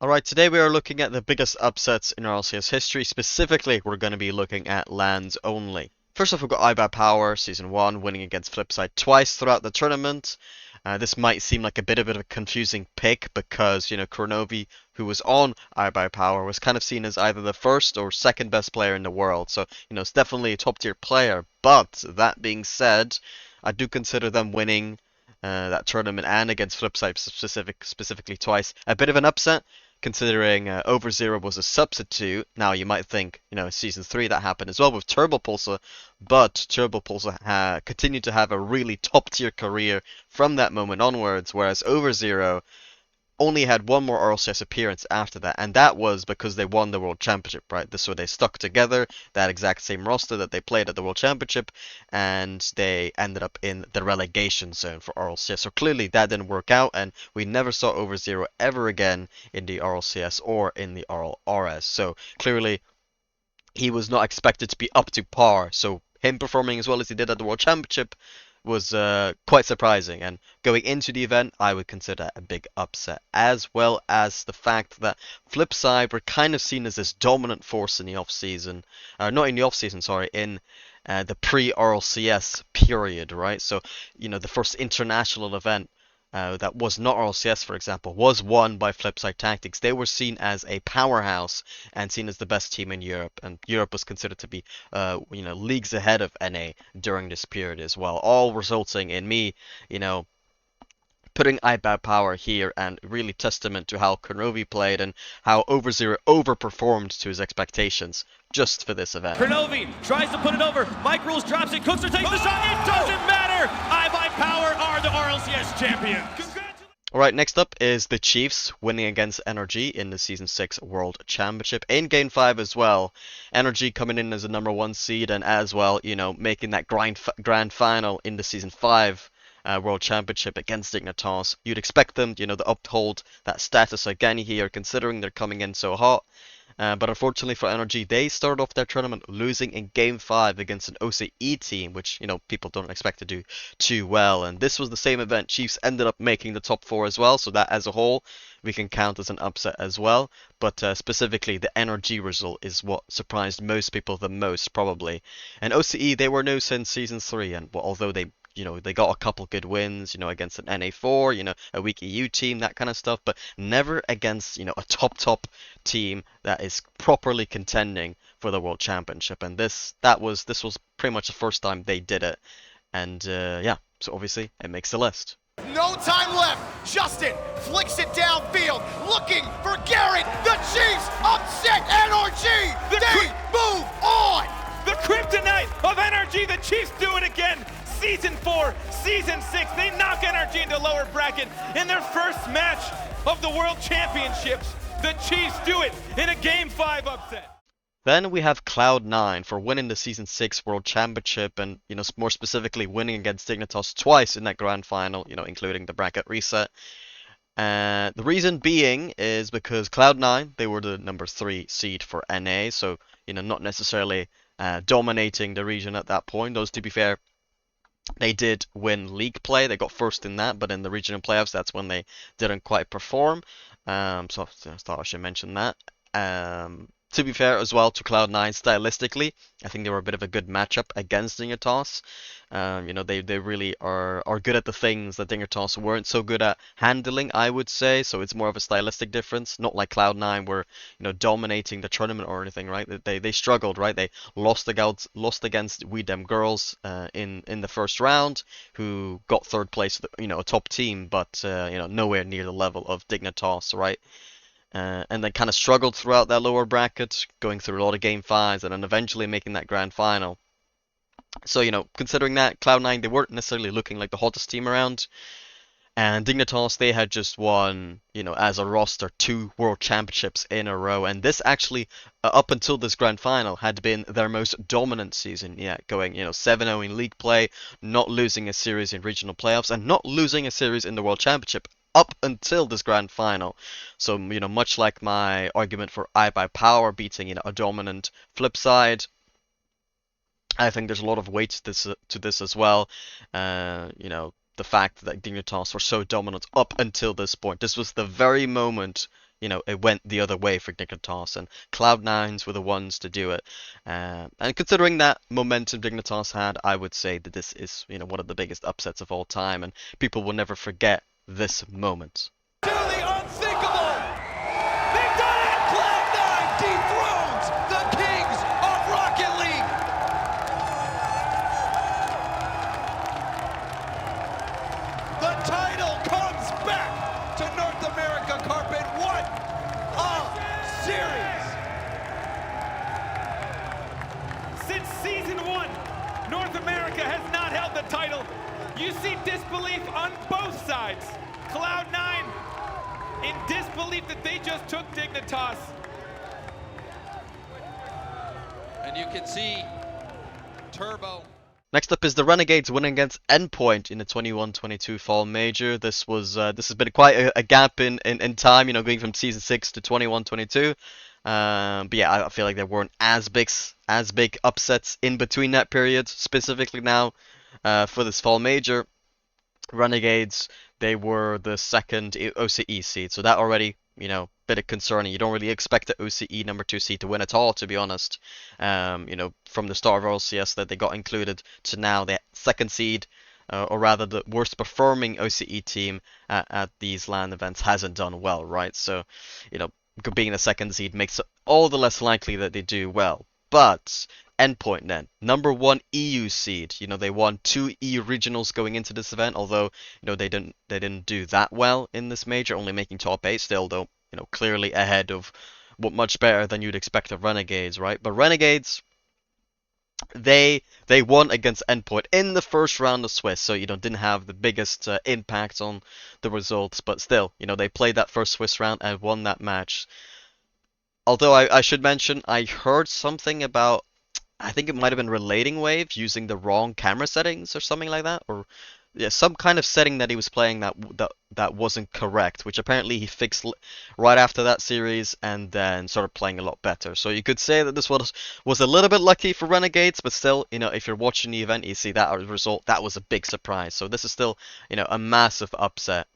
Alright, today we are looking at the biggest upsets in RLCS history. Specifically, we're going to be looking at lands only. First off, we've got iBuyPower, Season 1, winning against Flipside twice throughout the tournament. This might seem like a bit of a confusing pick because, Kronovi, who was on iBuyPower, was kind of seen as either the first or second best player in the world. So, it's definitely a top tier player. But, that being said, I do consider them winning that tournament and against Flipside specifically twice a bit of an upset, considering Overzero was a substitute. Now you might think, Season 3 that happened as well with Turbopulsar, but Turbopulsar continued to have a really top tier career from that moment onwards, whereas Overzero only had one more RLCS appearance after that, and that was because they won the World Championship, right? So they stuck together, that exact same roster that they played at the World Championship, and they ended up in the relegation zone for RLCS. So clearly that didn't work out, and we never saw Overzero ever again in the RLCS or in the RLRS. So clearly he was not expected to be up to par. So him performing as well as he did at the World Championship was quite surprising, and going into the event I would consider a big upset, as well as the fact that Flipside were kind of seen as this dominant force in the off-season, not in the off-season, sorry, in the pre-RLCS period, right? So, the first international event that was not RLCS, for example, was won by Flipside Tactics. They were seen as a powerhouse and seen as the best team in Europe, and Europe was considered to be, leagues ahead of NA during this period as well, all resulting in me, putting iBuyPower here, and really testament to how Kronovi played and how Overzero overperformed to his expectations just for this event. Kronovi tries to put it over. Mike Rules drops it. Cookster takes the shot. It doesn't matter. iBuyPower are the RLCS champions. Alright, next up is the Chiefs winning against NRG in the Season 6 World Championship. In Game 5 as well, NRG coming in as a #1 seed, and as well, making that grand final in the Season 5 World Championship against Jknaps. You'd expect them, to uphold that status again here, considering they're coming in so hot. But unfortunately for NRG, they started off their tournament losing in Game 5 against an OCE team, which, people don't expect to do too well. And this was the same event. Chiefs ended up making the top 4 as well, so that as a whole, we can count as an upset as well. But specifically, the NRG result is what surprised most people the most, probably. And OCE, they were no since Season 3, and although they got a couple good wins, against an NA4, a weak EU team, that kind of stuff, but never against, a top team that is properly contending for the World Championship. And this was pretty much the first time they did it. And yeah, so obviously it makes the list. No time left. Justin flicks it downfield, looking for Garrett. The Chiefs upset NRG. They move on. The kryptonite of NRG. The Chiefs do it again. Season 4, Season 6, they knock NRG into lower bracket in their first match of the World Championships. The Chiefs do it in a Game 5 upset. Then we have Cloud9 for winning the Season 6 World Championship, and, more specifically winning against Jknaps twice in that grand final, including the bracket reset. The reason being is because Cloud9, they were the #3 seed for NA, so, not necessarily dominating the region at that point. Those, to be fair, they did win league play. They got first in that, but in the regional playoffs, that's when they didn't quite perform. So I thought I should mention that. To be fair as well to Cloud9, stylistically, I think they were a bit of a good matchup against Jknaps. They really are good at the things that Jknaps weren't so good at handling, I would say. So it's more of a stylistic difference, not like Cloud9 were, dominating the tournament or anything, right? They struggled, right? They lost against We Dem Girls in the first round, who got third place, a top team, but nowhere near the level of Jknaps, right? And then kind of struggled throughout that lower bracket, going through a lot of Game 5s, and then eventually making that grand final. So, considering that, Cloud9, they weren't necessarily looking like the hottest team around. And Jknaps, they had just won, as a roster, 2 World Championships in a row. And this actually, up until this grand final, had been their most dominant season yet, going, 7-0 in league play, not losing a series in regional playoffs, and not losing a series in the World Championship up until this grand final. So, much like my argument for iBuyPower beating, a dominant Flipside, I think there's a lot of weight to this as well. The fact that Jknaps were so dominant up until this point. This was the very moment, you know, it went the other way for Jknaps, and Cloud9s were the ones to do it. And considering that momentum Jknaps had, I would say that this is, you know, one of the biggest upsets of all time, and people will never forget this moment. To the unthinkable! They've done it! Cloud9 dethrones the kings of Rocket League! The title comes back to North America carpet. What a series! Since season 1, North America has not held the title. You see disbelief on both sides. Cloud9 in disbelief that they just took Jknaps. And you can see Turbo. Next up is the Renegades winning against Endpoint in the 21-22 Fall Major. This has been quite a gap in time, you know, going from season 6 to 21-22. But yeah, I feel like there weren't as big upsets in between that period. Specifically now, for this Fall Major, Renegades, they were the second OCE seed, so that already, you know, bit of concerning. You don't really expect the OCE number 2 seed to win at all, to be honest. You know, from the start of RLCS that they got included to now, the second seed, or rather the worst performing OCE team at these LAN events hasn't done well, right? So, you know, being the second seed makes it all the less likely that they do well. But Endpoint then, number 1 EU seed. You know, they won 2 EU regionals going into this event, although, you know, they didn't do that well in this major, only making top 8 still, though, you know, clearly ahead of what much better than you'd expect of Renegades, right? But Renegades, they won against Endpoint in the first round of Swiss, so, you know, didn't have the biggest impact on the results, but still, you know, they played that first Swiss round and won that match. Although I should mention, I heard something about, I think it might have been Relating Wave using the wrong camera settings or something like that, or yeah, some kind of setting that he was playing that wasn't correct, which apparently he fixed right after that series and then started playing a lot better. So you could say that this was a little bit lucky for Renegades, but still, you know, if you're watching the event, you see that result, that was a big surprise. So this is still, you know, a massive upset.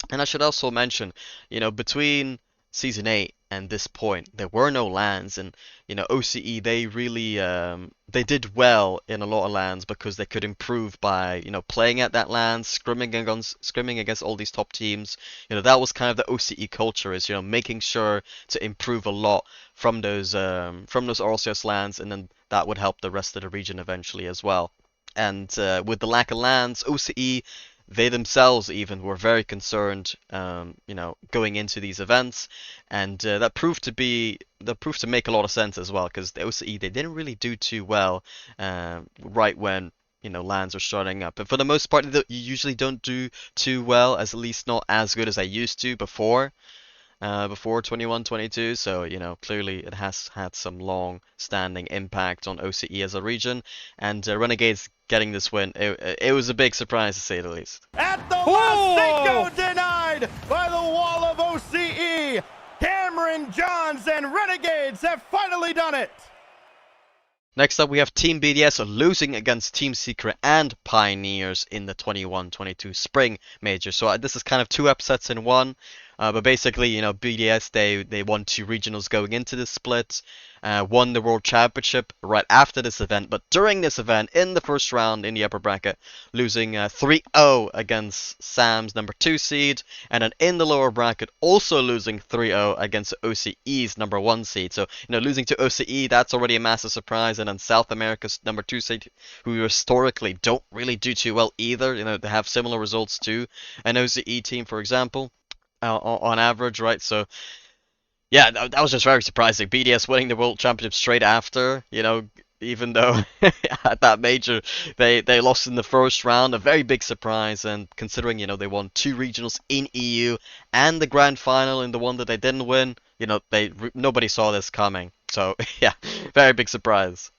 And I should also mention, you know, between Season 8 and this point, there were no LANs, and, you know, OCE, they really, they did well in a lot of LANs because they could improve by, you know, playing at that LAN, scrimming against all these top teams. You know, that was kind of the OCE culture, is, you know, making sure to improve a lot from those RLCS LANs, and then that would help the rest of the region eventually as well. And with the lack of LANs, OCE, they themselves even were very concerned, you know, going into these events, and that proved to make a lot of sense as well, because the OCE, they didn't really do too well right when, you know, LANs are starting up, and for the most part, you usually don't do too well, at least not as good as I used to before 21-22, so, you know, clearly it has had some long-standing impact on OCE as a region, and Renegades getting this win, it was a big surprise to say the least. At the last, Cinco denied by the wall of OCE. Cameron Johns and Renegades have finally done it. Next up, we have Team BDS losing against Team Secret and Pioneers in the 21-22 Spring Major. So this is kind of 2 upsets in one. But basically, you know, BDS, they won 2 regionals going into this split, won the World Championship right after this event, but during this event, in the first round in the upper bracket, losing 3-0 against Sam's number 2 seed, and then in the lower bracket, also losing 3-0 against OCE's number 1 seed. So, you know, losing to OCE, that's already a massive surprise, and then South America's number 2 seed, who historically don't really do too well either. You know, they have similar results to an OCE team, for example. On average, right? So, yeah, that was just very surprising. BDS winning the World Championship straight after, you know, even though at that major they lost in the first round, a very big surprise. And considering, you know, they won 2 regionals in EU and the grand final in the one that they didn't win, you know, nobody saw this coming. So, yeah, very big surprise.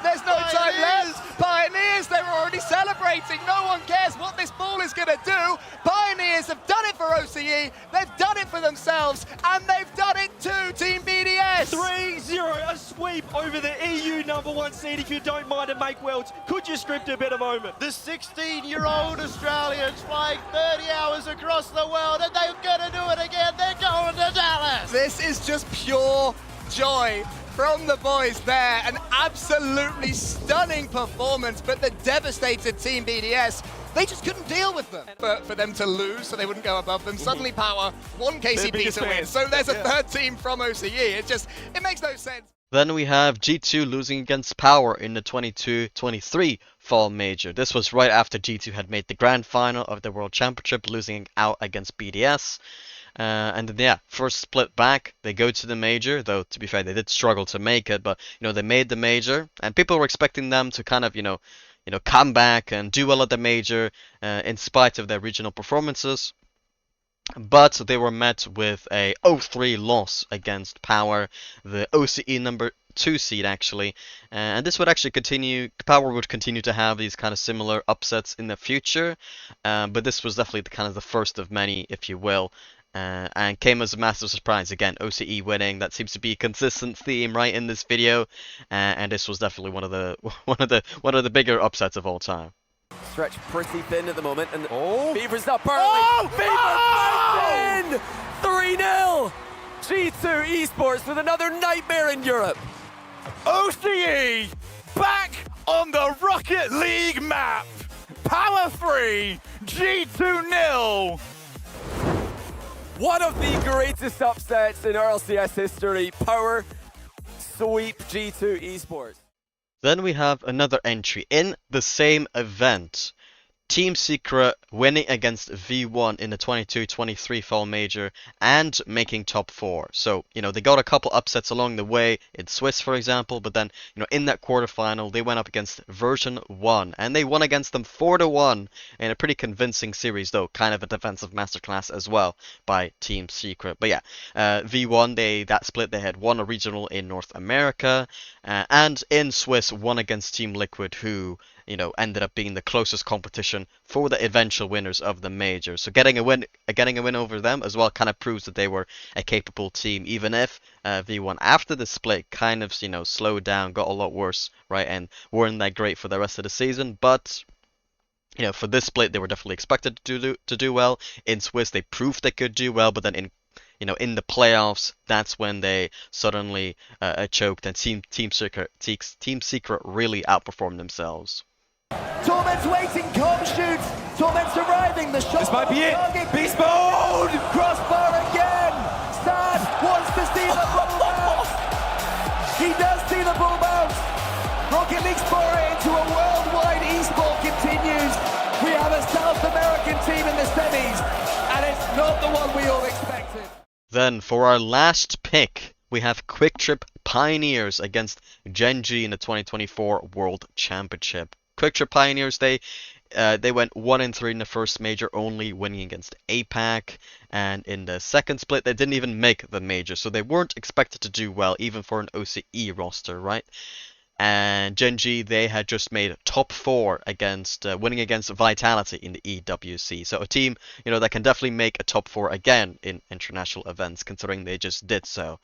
There's no time left. Pioneers, they were already celebrating. No one cares what what this ball is going to do. Pioneers have done it for OCE, they've done it for themselves, and they've done it to Team BDS. 3-0, a sweep over the EU #1 seed, if you don't mind, and make Worlds. Could you script a bit of moment? The 16-year-old Australians flying 30 hours across the world, and they're going to do it again. They're going to Dallas. This is just pure joy from the boys there. An absolutely stunning performance, but the devastated Team BDS, they just couldn't deal with them. For them to lose so they wouldn't go above them, suddenly Power want KCP to win. So there's a third team from OCE. It makes no sense. Then we have G2 losing against Power in the 22-23 Fall Major. This was right after G2 had made the grand final of the World Championship, losing out against BDS. And then, yeah, first split back, they go to the major, though to be fair, they did struggle to make it, but, they made the major, and people were expecting them to kind of, come back and do well at the major, in spite of their regional performances. But they were met with a 0-3 loss against Power, the OCE #2 seed actually, and this would actually continue. Power would continue to have these kind of similar upsets in the future, but this was definitely the first of many, if you will. And came as a massive surprise. Again, OCE winning. That seems to be a consistent theme, right, in this video. And this was definitely one of the bigger upsets of all time. Stretched pretty thin at the moment, and Beaver's not perfectly. Beaver fights in 3-0. G2 Esports with another nightmare in Europe. OCE back on the Rocket League map. Power 3, G2 0. One of the greatest upsets in RLCS history. Power sweep G2 Esports. Then we have another entry in the same event. Team Secret winning against V1 in the 22-23 Fall Major and making top 4. So, they got a couple upsets along the way in Swiss, for example, but then, in that quarterfinal, they went up against Version 1 and they won against them 4-1 in a pretty convincing series, though kind of a defensive masterclass as well by Team Secret. But yeah, V1, that split, they had won a regional in North America, and in Swiss, won against Team Liquid, who ended up being the closest competition for the eventual winners of the major. So getting a win over them as well kind of proves that they were a capable team, even if V1 after the split kind of slowed down, got a lot worse, right, and weren't that great for the rest of the season. But for this split, they were definitely expected to do well. In Swiss, they proved they could do well, but then in the playoffs, that's when they suddenly choked, and Team Secret really outperformed themselves. Torment's waiting, Cobb shoots. Torment's arriving, the shot. This might be it. Target. Beast mode! Crossbar again. Stan wants to see the ball bounce. He does see the ball bounce. Rocket League's foray into a worldwide esport continues. We have a South American team in the semis, and it's not the one we all expected. Then for our last pick, we have Quick Trip Pioneers against GenG in the 2024 World Championship. Quick Trip Pioneers, they went 1-3 in the first major, only winning against APAC, and in the second split they didn't even make the major, so they weren't expected to do well even for an OCE roster, right? And GenG, they had just made top 4 against winning against Vitality in the EWC. So a team, that can definitely make a top 4 again in international events, considering they just did so.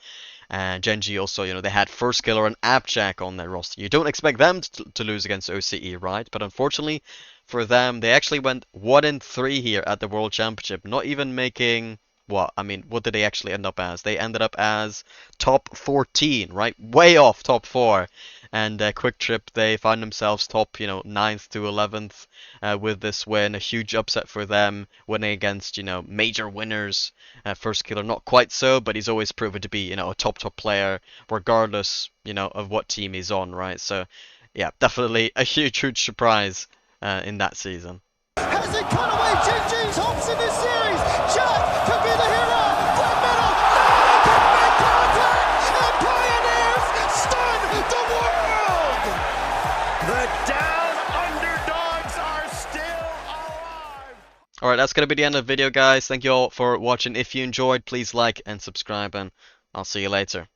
And GenG also, they had First Killer and Apparentlyjack on their roster. You don't expect them to lose against OCE, right? But unfortunately for them, they actually went 1-3 here at the World Championship, not even making... What did they actually end up as? They ended up as top 14, right? Way off top 4. And Quick Trip, they found themselves top, 9th to 11th with this win. A huge upset for them, winning against, major winners. First Killer, not quite so, but he's always proven to be, a top player, regardless, of what team he's on, right? So, yeah, definitely a huge surprise in that season. Has it cut away GenG's hopes in this series? Jack could be the hero. Flat middle. Could contact. And Pioneers stun the world. The down underdogs are still alive. Alright, that's going to be the end of the video, guys. Thank you all for watching. If you enjoyed, please like and subscribe, and I'll see you later.